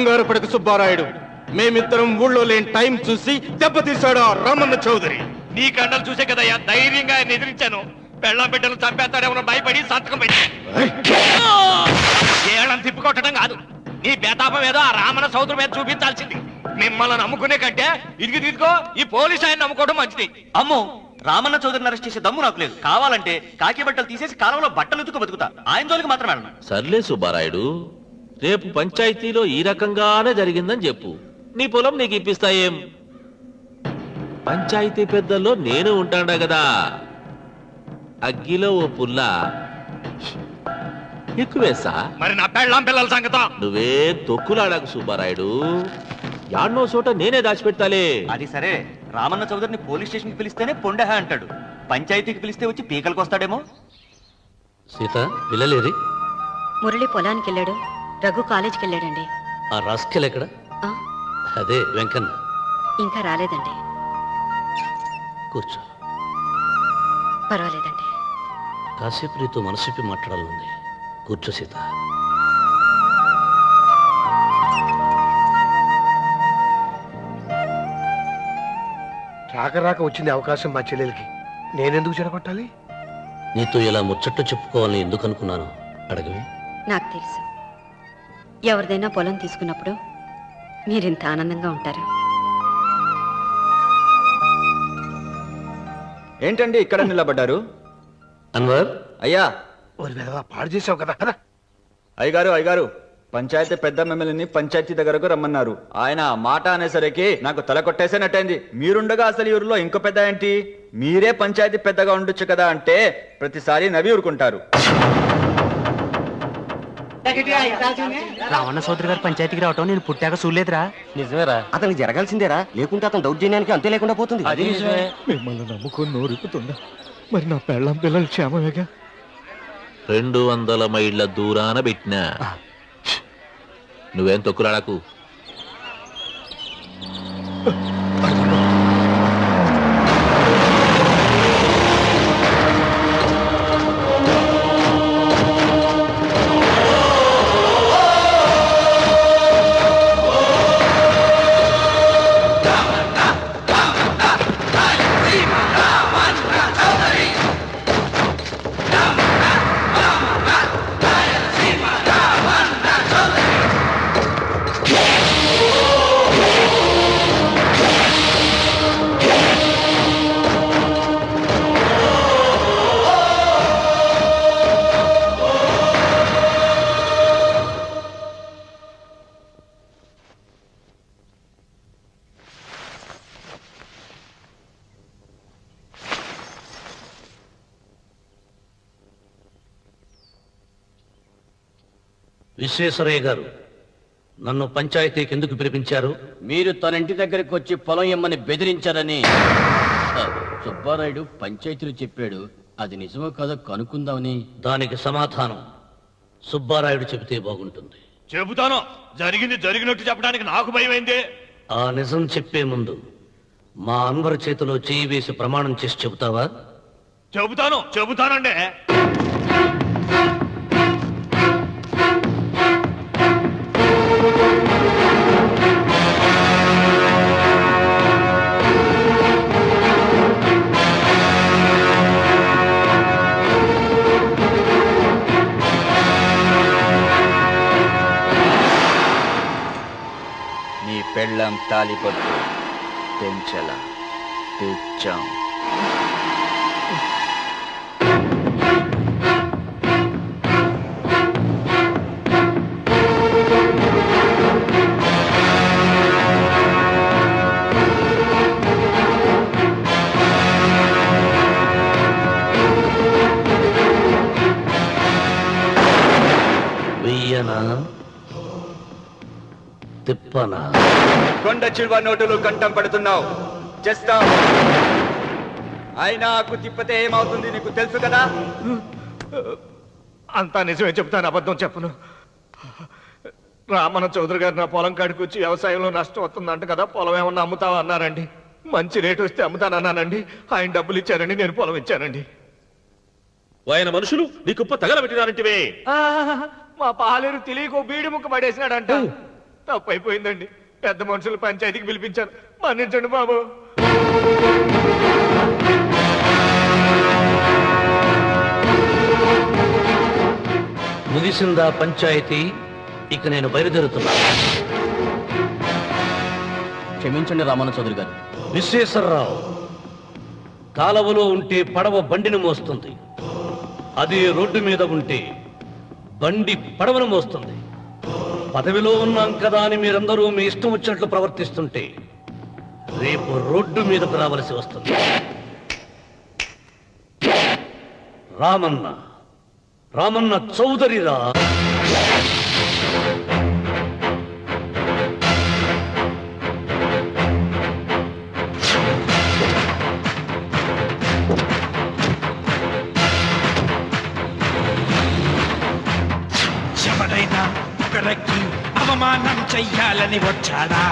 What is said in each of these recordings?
కంగారు పడక సుబ్బారాయుడు, మేమిద్దరం ఊళ్ళో లేని టైం చూసి దెబ్బతీశాడు ఆ రామన్న చౌదరి. నీ కండలు చూసే కదయ్యా ధైర్యంగా ఆయన ఎదిరించాను. పెళ్ళం బిడ్డలు చంపేస్తాడేమో భయపడి సంతకం పెట్టి ఏళ్ళని తిప్పుకొట్టడం కాదు, నీ బేతాపం ఏదో ఆ రామన్న సోదరు మీద చూపించాల్సింది. మిమ్మల్ని నమ్ముకునే కంటే ఇదిగో ఈ పోలీసు ఆయన నమ్ముకోవడం మంచిది. అమ్మో, రామన్న చౌదరిని అరెస్ట్ చేసే దమ్ము నాకు లేదు. కావాలంటే కాకి బట్టలు తీసేసి కాలంలో బట్టలు ఉతుకు బతుకుతా. ఆయన జోలికి మాత్రం వెళ్ళను. సర్లే సుబ్బారాయుడు, రేపు పంచాయతీలో ఈ రకంగానే జరిగిందని చెప్పు, నీ పొలం నీకు ఇప్పిస్తాయేం? పంచాయతీ పెద్దల్లో నేను ఉంటాడా కదా, అగ్గిలో ఓ పుల్ల ఎక్కువేసా. మరి నా పెళ్ళం పిల్లల సంగతం నువ్వే తొక్కులాడాకు సుబ్బారాయుడు, యాడ్నో చోట నేనే దాచిపెడతాలే. అది సరే, రామన్న చౌదరిని పోలీస్ స్టేషన్ కి పిలిస్తేనే పొండహ అంటాడు, పంచాయతీకి పిలిస్తే వచ్చి పీకలకు వస్తాడేమో. సీత, పిల్లలేరి? మురళి పొలానికి వెళ్ళాడు, రఘు కాలేజీకి వెళ్ళాడండి. ఆ రాస్కెల్ ఎక్కడ? అదే వెంకన్న. ఇంకా రాలేదండి. కూర్చో. పర్వాలేదండి. కాసేపు నీతో మనసిప్పి మాట్లాడాలనుంది. కూర్చో సీత. రాక వచ్చింది అవకాశం మా చెల్లెలకి, నేనెందుకు చెడగొట్టాలి? నీతో ఇలా ముచ్చట్టు చెప్పుకోవాలని ఎందుకు అనుకున్నాను అడగవి. నాకు తెలుసు, ఎవరిదైనా పొలం తీసుకున్నప్పుడు మీరింత ఆనందంగా ఉంటారు. ఏంటండి ఇక్కడ నిలబడ్డారు? అన్వర్ అయ్యా. పాడు చేసావు కదా. అయ్యగారు, పంచాయతీ పెద్ద మిమ్మల్ని పంచాయతీ దగ్గరకు రమ్మన్నారు. ఆయన మాట అనేసరికి నాకు తల కొట్టేసేనట్టయింది. మీరుండగా అసలు ఈ ఊరిలో ఇంకో పెద్ద ఏంటి? మీరే పంచాయతీ పెద్దగా ఉండొచ్చు కదా అంటే ప్రతిసారి నవ్వి ఊరుకుంటారు. రావణ సోదరి గారు పంచాయతీకి రావటం నేను పుట్టాక చూడలేదురా. నిజమేరా? అతనికి జరగాల్సిందేరా, లేకుంటే అతను దౌర్జన్యానికి అంతే లేకుండా పోతుంది. అది నిజమే. మిమ్మల్ని నమ్ముకొని నోరుకుతుందా? మరి నా పెళ్ళం పిల్లలు క్షేమమేగా? 200 మైళ్ళ దూరాన పెట్టినా. నువ్వేం తొక్కులాడకు. విశ్వేశ్వరయ్య గారు, నన్ను పంచాయతీకి ఎందుకు పిలిపించారు? మీరు తన ఇంటి దగ్గరికి వచ్చి పొలం ఇమ్మని బెదిరించారని సుబ్బారాయుడు పంచాయతీలో చెప్పాడు. అది నిజమో కాదో కనుక్కుందామని. దానికి సమాధానం సుబ్బారాయుడు చెబితే బాగుంటుంది. చెబుతాను, జరిగింది జరిగినట్టు చెప్పడానికి నాకు భయమైంది. ఆ నిజం చెప్పే ముందు మా అన్వర్ చేతిలో చేయి వేసి ప్రమాణం చేసి చెబుతావా? చెబుతానండి. నీ పెళ్ళం తాలిపట్టు పెంచల తెచ్చాం. వెయ్యనా తిప్పనా? కొండ చిల్వ నోటులు కంఠం పడుతున్నావు, చేస్తావు. అయినాకు తిప్పితే ఏమవుతుంది నీకు తెలుసు కదా. అంతా నిజమే చెప్తాను, అబద్ధం చెప్పను. రామన్న చౌదరి గారు నా పొలం కాడికి వచ్చి వ్యవసాయంలో నష్టం వస్తుందంట కదా, పొలం ఏమన్నా అమ్ముతావా అన్నారండి. మంచి రేటు వస్తే అమ్ముతానన్నానండి. ఆయన డబ్బులు ఇచ్చారండి, నేను పొలం ఇచ్చానండి. ఆయన మనుషులు నీ కుప్ప తగలబెట్టినారంటివే. మా పాలేరు తెలియకో బీడి ముక్క పడేసినాడంట. తప్పైపోయిందండి. పెద్ద మనుషులు పంచాయతీకి పిలిపించాను, మన్నించండి బాబు. ముగిసిందా పంచాయతీ? ఇక నేను బయలుదేరుతున్నా. క్షమించండి రామన్న చౌదరి గారు. విశ్వేశ్వరరావు, కాలవలో ఉంటే పడవ బండిని మోస్తుంది, అదే రోడ్డు మీద ఉంటే బండి పడవను మోస్తుంది. పదవిలో ఉన్నాం కదా అని మీరందరూ మీ ఇష్టం వచ్చినట్లు ప్రవర్తిస్తుంటే రేపు రోడ్డు మీదకు రావలసి వస్తుంది. రామన్న, రామన్న చౌదరిరా. ఎవడైనా ఒకరికి అవమానం చెయ్యాలని వచ్చాడా?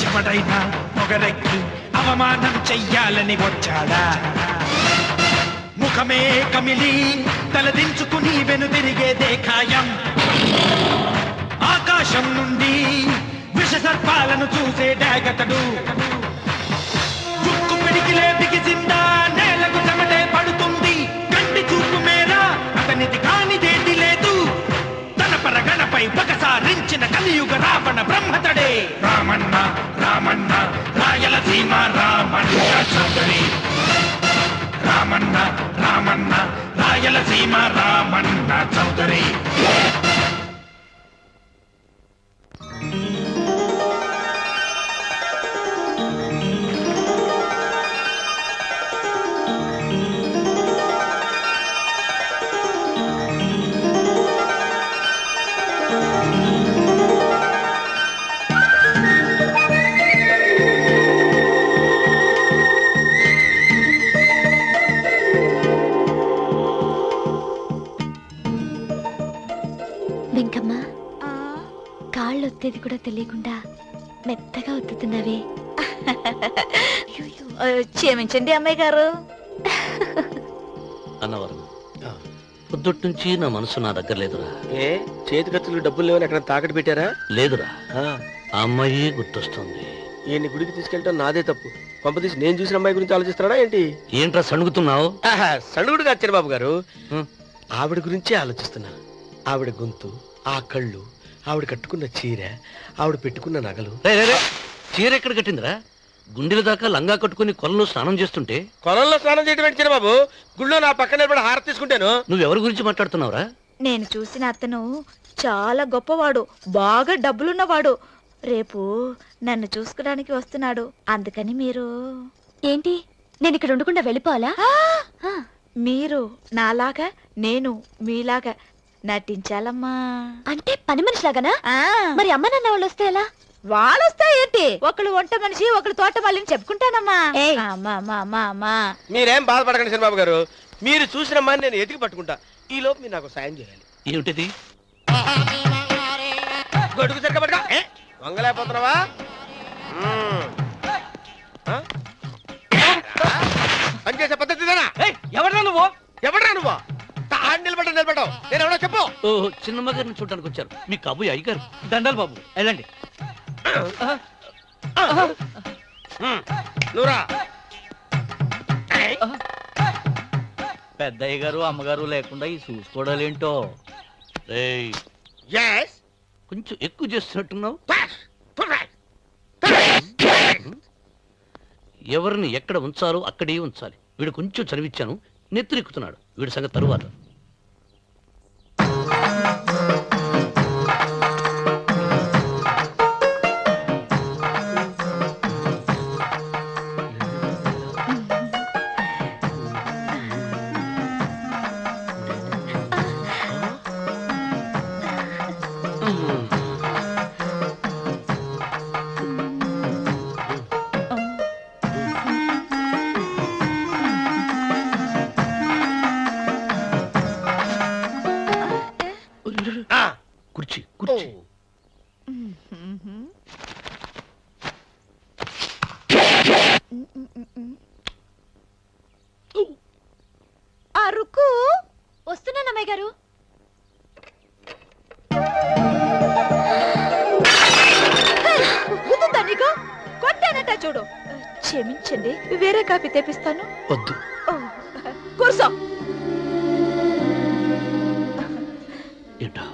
ఎవడైనా ఒకరికి అవమానం చెయ్యాలని వచ్చాడా? ముఖమే కమిలి తలదించుకుని వెనుదిరిగేదే ఖాయం. ఆకాశం నుండి విష సర్పాలను చూసే డాగతడు. చుక్కు పిడికిలే బిగిసిందా నేలకు చెమటే పడుతుంది. కంటి చూపు మేరా అతనిది కానిదేది లేదు. తన పరగణపై పగసారించిన కలియుగ రావణ బ్రహ్మతడే రామన్న. రామన్న రాయలసీమ రామన్న చౌదరి. రామన్న రామన్న రాయలసీమ రామన్న చౌదరి. వెంకమ్మ, కాళ్ళు ఒత్తేది కూడా తెలియకుండా మెత్తగా ఒత్తుతున్నవే. క్షమించండి అమ్మాయి గారు. అన్నవరం, పొద్దుటి నుంచి నా మనసు నా దగ్గర లేదురా. ఏ చేతి ఖర్చులు డబ్బులు లేవని ఎక్కడ తాకట్టు పెట్టారా? లేదురా, ఆ అమ్మాయి గుర్తొస్తుంది. ఈయన్ని గుడికి తీసుకెళ్ళటం నాదే తప్పు. పంపతీసి నేను చూసిన అమ్మాయి గురించి ఆలోచిస్తున్నాడా ఏంటి? ఏంట్రా సణుగుతున్నావు? సణుగుడు కాదు చిరబాబు గారు, ఆవిడ గురించే ఆలోచిస్తున్నా. ఆవిడ గొంతు, ఆ కళ్ళు, ఆవిడ కట్టుకున్న చీర, ఆవిడ పెట్టుకున్న నగలు. చీర ఎక్కడ కట్టిందిరా? గుండెల దాకా లంగా కట్టుకుని కొలంలో స్నానం చేస్తుంటే. కొలంలో స్నానం చేయడం ఏంటి చిరబాబు? గుళ్ళో నా పక్కన నిలబడి హారతి తీసుకుంటాను. నువ్వెవరి గురించి మాట్లాడుతున్నావురా? నేను చూసిన అతను చాలా గొప్పవాడు, బాగా డబ్బులున్నవాడు. రేపు నన్ను చూసుకోవడానికి వస్తున్నాడు. అందుకని మీరు ఏంటి, నేను ఇక్కడ ఉండకుండా వెళ్ళిపోవాలా? మీరు నాలాగా, నేను మీలాగా నటించాలమ్మా. అంటే పని మనిషిలాగానా? మరి అమ్మ నాన్న వాళ్ళు వస్తే ఎలా? వాళ్ళొస్తా ఏంటి, ఒకళ్ళు వంట మనిషి ఒకళ్ళు తోట వాళ్ళని చెప్పుకుంటానమ్మా. అమ్మా మీరేం బాధపడకండి చిరబాబు గారు, మీరు చూసిన అమ్మాయిని నేను ఎతికి పట్టుకుంటా. ఈ లోపు మీరు నాకు సాయం చేయాలి. ఏమిటిది? గొడుగు సరిగ్గా పట్టుకో. వంగలేకపోతున్నావా? పనిచేసే పద్ధతి ఎవడరా నువ్వు? ఎవడరా నువ్వు? నిలబడ్డావు. నేను ఎవడో చెప్పు. చిన్నమ్మ గారిని చూడడానికి వచ్చారు. మీ కాబోయే అయ్యగారు. దండాలు బాబు, వెళ్ళండి. నువ్వురా. పెద్దయ్య గారు అమ్మగారు లేకుండా ఈ చూసుకోవడాలేంటో. కొంచెం ఎక్కువ చేస్తున్నట్టున్నావు. ఎవరిని ఎక్కడ ఉంచాలో అక్కడే ఉంచాలి. వీడు కొంచెం చదివిచ్చాను, నెత్తురెక్కుతున్నాడు. వీడి సంగతి తరువాత. కుర్చీ కుర్చీ. అరుకు వస్తున్నాను అమ్మాయి గారు. చూడు. క్షమించండి, వేరే కాఫీ తెప్పిస్తాను. వద్దు. ఓ, కూర్చో. ఏంటా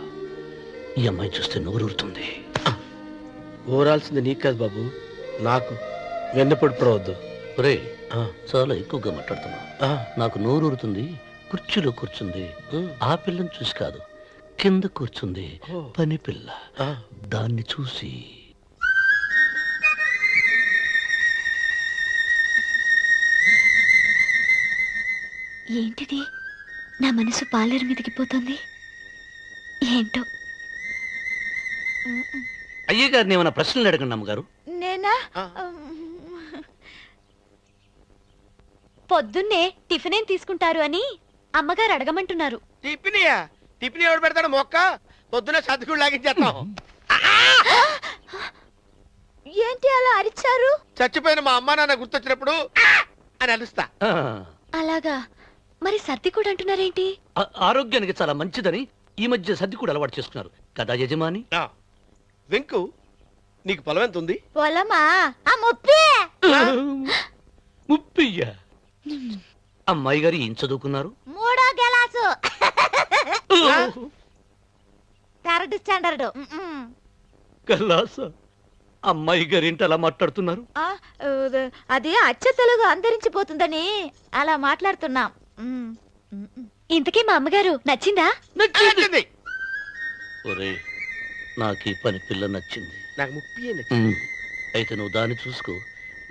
ఈ అమ్మాయి చూస్తే నోరూరుతుంది. ఊరాల్సింది నీకు కాదు బాబు, నాకు. వెన్నపొడి పడవద్దు. ఒరే చాలా ఎక్కువగా మాట్లాడుతున్నా. నాకు నోరూరుతుంది. కుర్చీలో కూర్చుంది. ఆ పిల్లని చూసి కాదు, కింద కూర్చుంది పని పిల్ల. దాన్ని చూసి ఏంటిది? నా మనసు పాలేరు మీదకి పోతుంది. ఏంటో. అయ్య గారిని ఏమైనా ప్రశ్నలు అడగండి అమ్మగారు. నేనా? పొద్దున్నే టిఫిన్ ఏం తీసుకుంటారు అని అమ్మగారు అడగమంటున్నారు. టిఫినియా? టిఫిన్ ఎవడు పెడతాడు మొక్క? పొద్దున సర్దుకుడు లాగించేస్తాం. ఏంటి అలా అరిచారు? చచ్చిపోయిన మా అమ్మ నాన్న గుర్తొచ్చినప్పుడు అని అలుస్తా. అలాగా? మరి సర్ది కూడా అంటున్నారేంటి? ఆరోగ్యానికి చాలా మంచిదని ఈ మధ్య సర్ది కూడా అలవాటు చేసుకున్నారు కదా యజమాని. వెంకు, నీకు పొలం ఎంత ఉంది? పొలమా? ఆ ముప్పి. ముప్పయ్య. అమ్మాయి గారు ఏం చదువుకున్నారు? 3వ గెలాసు. 3rd standard. కల్లాస. అమ్మాయి గారు ఏంటి అలా మాట్లాడుతున్నారు? అది అచ్చ తెలుగు అంతరించిపోతుందని అలా మాట్లాడుతున్నాం. ఇంతకీ మా అమ్మగారు నచ్చిందా? నచ్చింది. ఒరే, నాకు ఈ పని పిల్ల నచ్చింది. నాకు ముప్పి. అయితే నువ్వు దాన్ని చూసుకో,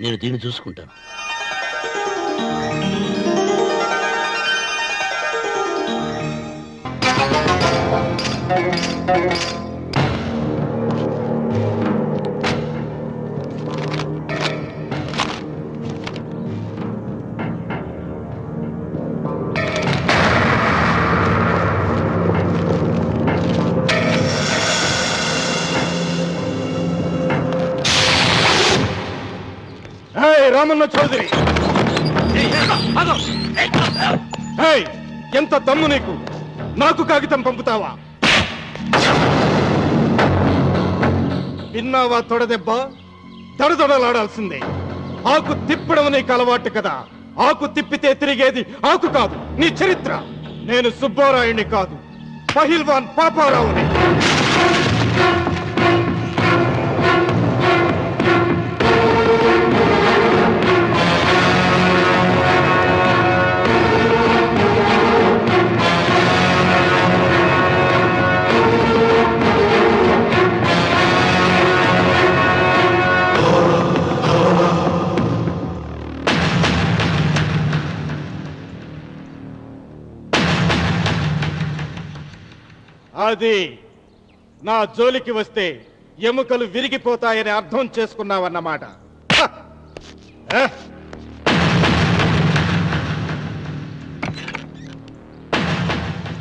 నేను దీన్ని చూసుకుంటాను. రామన్న చౌదరి, ఎంత దమ్ము నీకు? నాకు కాగితం పంపుతావా? విన్నావా తొడదెబ్బ? దడదొడలాడాల్సిందే. ఆకు తిప్పడం నీకు అలవాటు కదా. ఆకు తిప్పితే తిరిగేది ఆకు కాదు, నీ చరిత్ర. నేను సుబ్బారాయుణ్ణి కాదు, పహిల్వాన్ పాపారావుని. అది నా జోలికి వస్తే ఎముకలు విరిగిపోతాయని అర్థం చేసుకున్నావన్నమాట.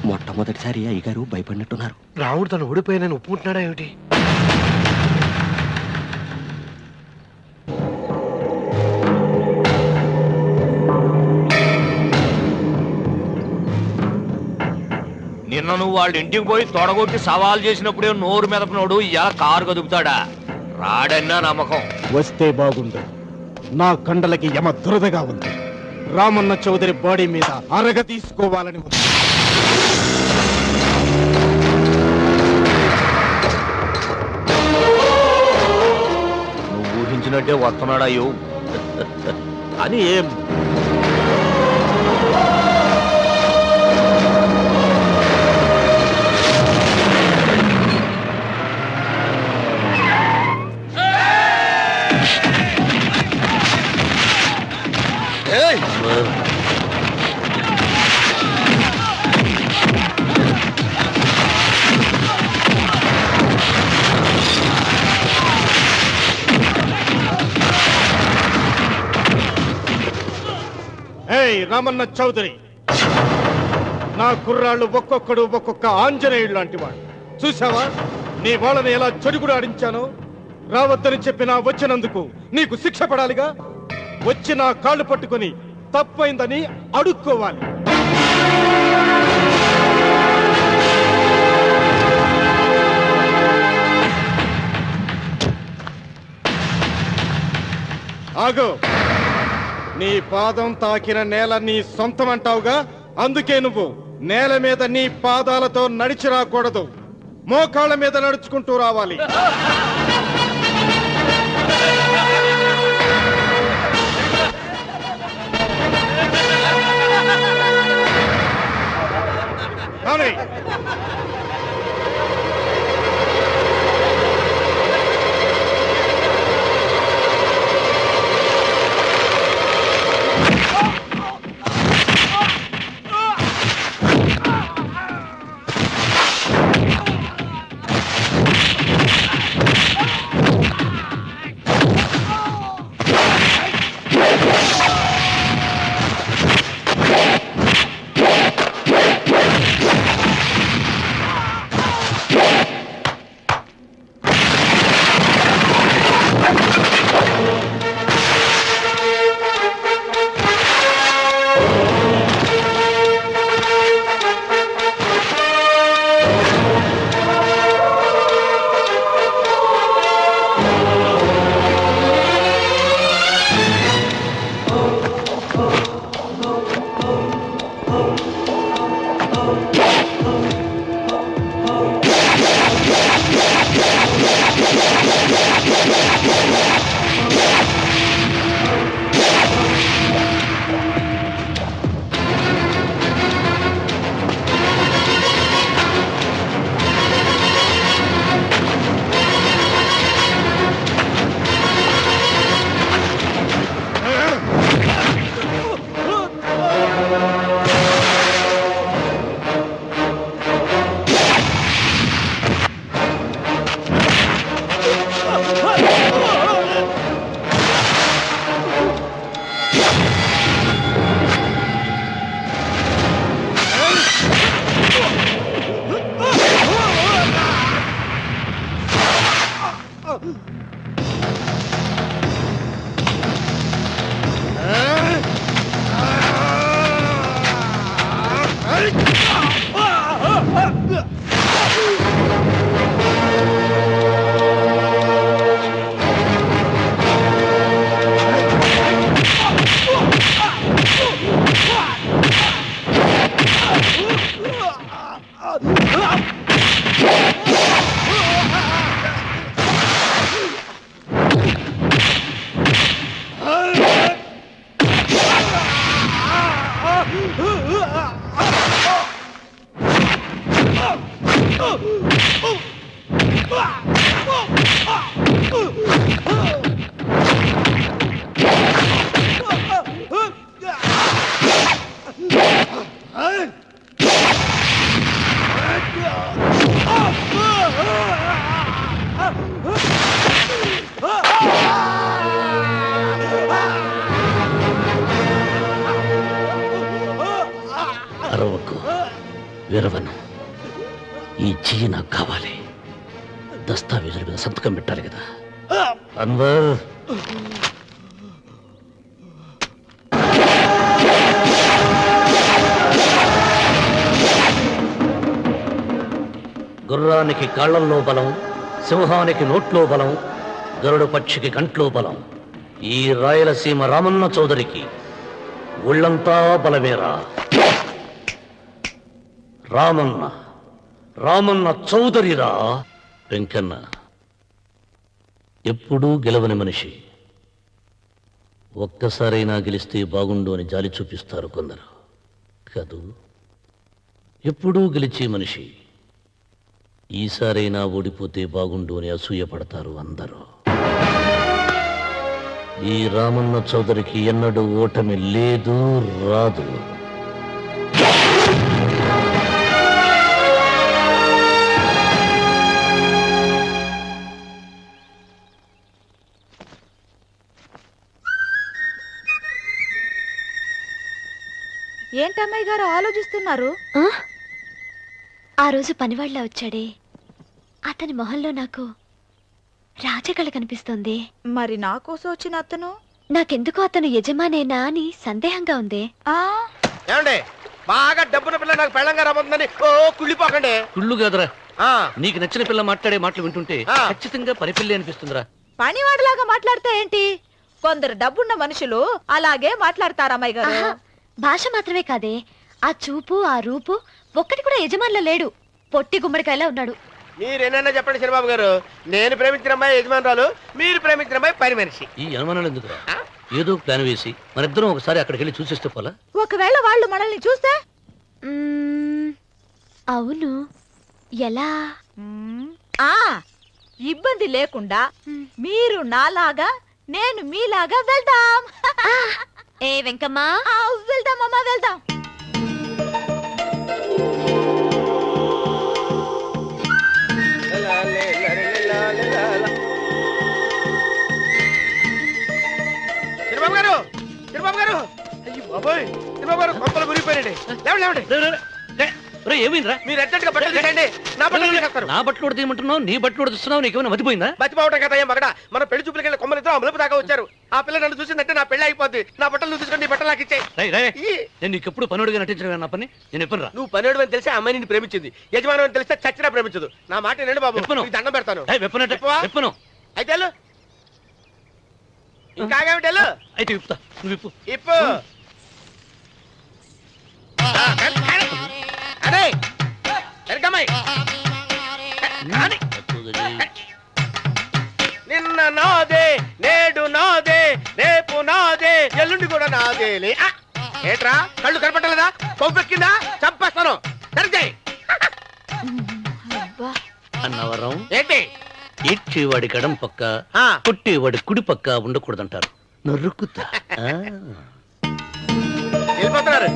మొట్టమొదటిసారి అయ్యగారు భయపడినట్టున్నారు. రాముడు తను ఓడిపోయానని ఒప్పుకుంటున్నాడా ఏమిటి? నిన్న నువ్వు వాళ్ళ ఇంటికి పోయి తొడగొట్టి సవాల్ చేసినప్పుడే నోరు మెదపనోడు ఇలా కారు కదుపుతాడా? రాడన్నా నమ్మకం. వస్తే బాగుండు. నా కండలకి యమ దురదగా ఉంది. రామన్న చౌదరి బాడీ మీద అరగ తీసుకోవాలని ఉంది. నువ్వు ఊహించినట్టే వస్తున్నాడయ్యో అని ఏం రామన్న చౌదరి, నా కుర్రాళ్ళు ఒక్కొక్కడు ఒక్కొక్క ఆంజనేయుడు లాంటి వాడు. చూసావా నీ వాళ్ళని ఎలా చెడుగుడు ఆడించానో? రావద్దని చెప్పినా వచ్చినందుకు నీకు శిక్ష పడాలిగా. వచ్చి నా కాళ్ళు పట్టుకుని తప్పైందని అడుక్కోవాలి. ఆగు. నీ పాదం తాకిన నేల నీ సొంతం అంటావుగా, అందుకే నువ్వు నేల మీద నీ పాదాలతో నడిచి రాకూడదు, మోకాళ్ళ మీద నడుచుకుంటూ రావాలి. కానీ అరవకు, విరవను. ఈ చెయ్యి నాకు కావాలి. దస్తావేజుల మీద సంతకం పెట్టాలి కదా. అన్వర్, గుర్రానికి కాళ్లల్లో బలం, సింహానికి నోట్లో బలం, గరుడు పక్షికి కంట్లో బలం. ఈ రాయలసీమ రామన్న చౌదరికి ఒళ్ళంతా బలమేరా. రామన్న రామన్న చౌదరిరా. వెంకన్న ఎప్పుడూ గెలవని మనిషి. ఒక్కసారైనా గెలిస్తే బాగుండు అని జాలి చూపిస్తారు కొందరు. కాదు, ఎప్పుడూ గెలిచే మనిషి. ఈసారైనా ఓడిపోతే బాగుండు అని అసూయ పడతారు అందరూ. ఈ రామన్న చౌదరికి ఎన్నడూ ఓటమి లేదు, రాదు. ఏంటమ్మాయి గారు ఆలోచిస్తున్నారు? ఆ రోజు పనివాళ్ళ వచ్చాడే, అతని మొహంలో నాకు రాజకళ కనిపిస్తోంది. మరి నా కోసం వచ్చిన అతను? నాకెందుకో అతను యజమానేనా అని సందేహంగా ఉంది. ఏమండి, బాగా డబ్బున పిల్ల నాకు పెళ్ళంగా రాబోతుందని ఓ కుళ్ళిపోకండి. కుళ్ళు కాదురా, నీకు నచ్చిన పిల్ల మాట్లాడే మాటలు వింటుంటే ఖచ్చితంగా పని పిల్లి అనిపిస్తుందిరా. పనివాడిలాగా మాట్లాడితే ఏంటి? కొందరు డబ్బున్న మనుషులు అలాగే మాట్లాడతారు అమ్మాయి గారు. ఆహా, భాష మాత్రమే కాదే, ఆ చూపు ఆ రూపు ఒక్కటి కూడా యజమానిలో లేడు. పొట్టి గుమ్మడికాయలా ఉన్నాడు. మీరేనన్నా చెప్పండి చంద్రబాబు గారు, నేను ప్రేమించిన అమ్మాయి యజమానురాలు, మీరు ప్రేమించిన అమ్మాయి పని మనిషి. ఈ అనుమానాలు ఎందుకు? ఏదో ప్లాన్ వేసి మనిద్దరం ఒకసారి అక్కడికి వెళ్ళి చూసేస్తే పోలా? ఒకవేళ వాళ్ళు మనల్ని చూస్తే? అవును, ఎలా? ఆ ఇబ్బంది లేకుండా మీరు నాలాగా నేను మీలాగా వెళ్దాం. ఏ వెంకమ్మ, వెళ్దామమ్మా వెళ్దాం. చంద్రబాబు గారు, చంద్రబాబు గారు, అయ్యో బాబోయ్, చంద్రబాబు గారు కొంపలు మురిగిపోయారండి. లేవండి. ఏమైందిరా? మీరు ఎట్టగా బట్టలు తీసేయండి, నా బట్టలు తీసేస్తారు. నా బట్టలు కూడా తీయమంటున్నావు, నీ బట్టలు కూడా తీస్తున్నావు, నీకేమైనా మతిపోయిందా? బతిపోవటం కదా ఏం మగడ, మన పెళ్లి చూపులకి వెళ్ళి కొమ్మలిద్దరూ అమలుపు దాకా వచ్చారు. ఆ పిల్ల నన్ను చూసిందంటే నా పెళ్లి అయిపోద్ది. నా బట్టలు తీసుకొని బట్టలు నాకు ఇచ్చాయి. నేను నీకు ఎప్పుడు పనుడిగా నటించడం నా పని. నేను ఎప్పుడు రా? నువ్వు పనివాడు అని తెలిసి ఆ అమ్మాయి నిన్ను ప్రేమించింది, యజమాని అని తెలిస్తే చచ్చినా ప్రేమించదు. నా మాట వినండి బాబు, విప్పను. నీకు దండం పెడతాను. విప్పవా? విప్పను. అయితే వెళ్ళు. ఇంకా ఆగామిటి వెళ్ళు. అయితే విప్పుతా, నువ్వు విప్పు. ఇప్పు. అరే ఎరకమ్మాయి, నిన్న నాదే, నేడు నాదే, రేపు నాదే, ఎల్లుండి కూడా నాదేలే. ఏట్రా కళ్ళు కనపట్టలేదా? కొవ్వెక్కిందా? చంపేస్తాను. జరిగాయి అన్నవరం ఏంటి? ఇచ్చేవాడి కడం పక్క, కొట్టేవాడి కుడి పక్క ఉండకూడదంటారు. నరుకుతా. వెళ్ళిపోతున్నారు.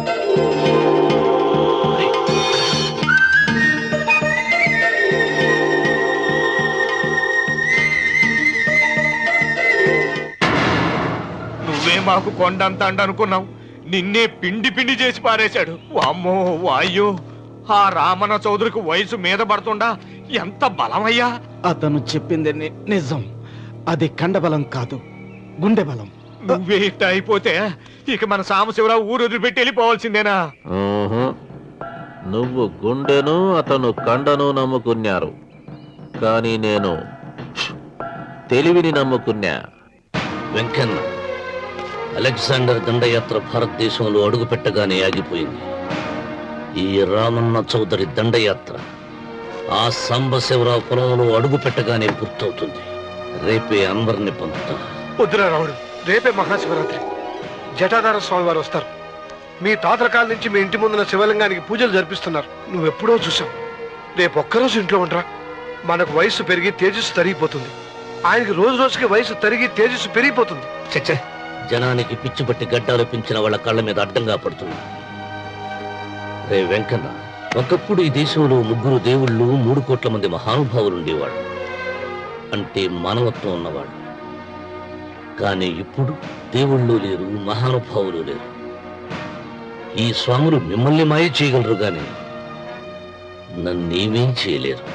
నువ్వే మాకు కొండంత అనుకున్నావు, నిన్నే పిండి పిండి చేసి పారేశాడు. వామ్మో వాయ్యో, ఆ రామన్న చౌదరికి వయసు మీద పడుతుండా ఎంత బలమయ్యా. అతను చెప్పింది నిజం. అది కండబలం కాదు, గుండె బలం. నువ్వే ఇట్ట అయిపోతే ఇక మన సాంబశివరావు ఊరు వదిలిపెట్టి వెళ్ళిపోవాల్సిందేనా? నువ్వు గుండెను అతను కండను నమ్ముకున్నారు, కానీ నేను తెలివిని నమ్ముకున్నా. వెంకన్న, అలెగ్జాండర్ దండయాత్ర భారతదేశంలో అడుగు పెట్టగానే ఆగిపోయింది. ఈ రామన్న చౌదరి దండయాత్ర ఆ సాంబశివరావు పొలంలో అడుగు పెట్టగానే పూర్తవుతుంది. రేపే అందరిని పంపుతా. వద్దురా రావుడు, రేపే మహాశివరాత్రి. జటాధార స్వామి వారు వస్తారు. మీ తాతల కాలం నుంచి మీ ఇంటి ముందున్న శివలింగానికి పూజలు జరిపిస్తున్నారు. నువ్వెప్పుడో చూసావు. రేపు ఒక్కరోజు ఇంట్లో ఉండరా. మనకు వయసు పెరిగి తేజస్సు తరిగిపోతుంది. ఆయనకి రోజు రోజుకి వయసు తరిగి తేజస్సు పెరిగిపోతుంది. చచ్చే, జనానికి పిచ్చి పట్టి గడ్డాలు పెంచిన వాళ్ళ కళ్ళ మీద అడ్డంగా పడుతుంది. రే వెంకన్న, ఒకప్పుడు ఈ దేశంలో 3 దేవుళ్ళు, 3 కోట్ల మంది మహానుభావులు ఉండేవాడు, అంటే మానవత్వం ఉన్నవాడు. కానీ ఇప్పుడు దేవుళ్ళు లేరు, మహానుభావులు లేరు. ఈ స్వాములు మిమ్మల్ని మాయ చేయగలరు, గాని నన్నేమేం చేయలేరు.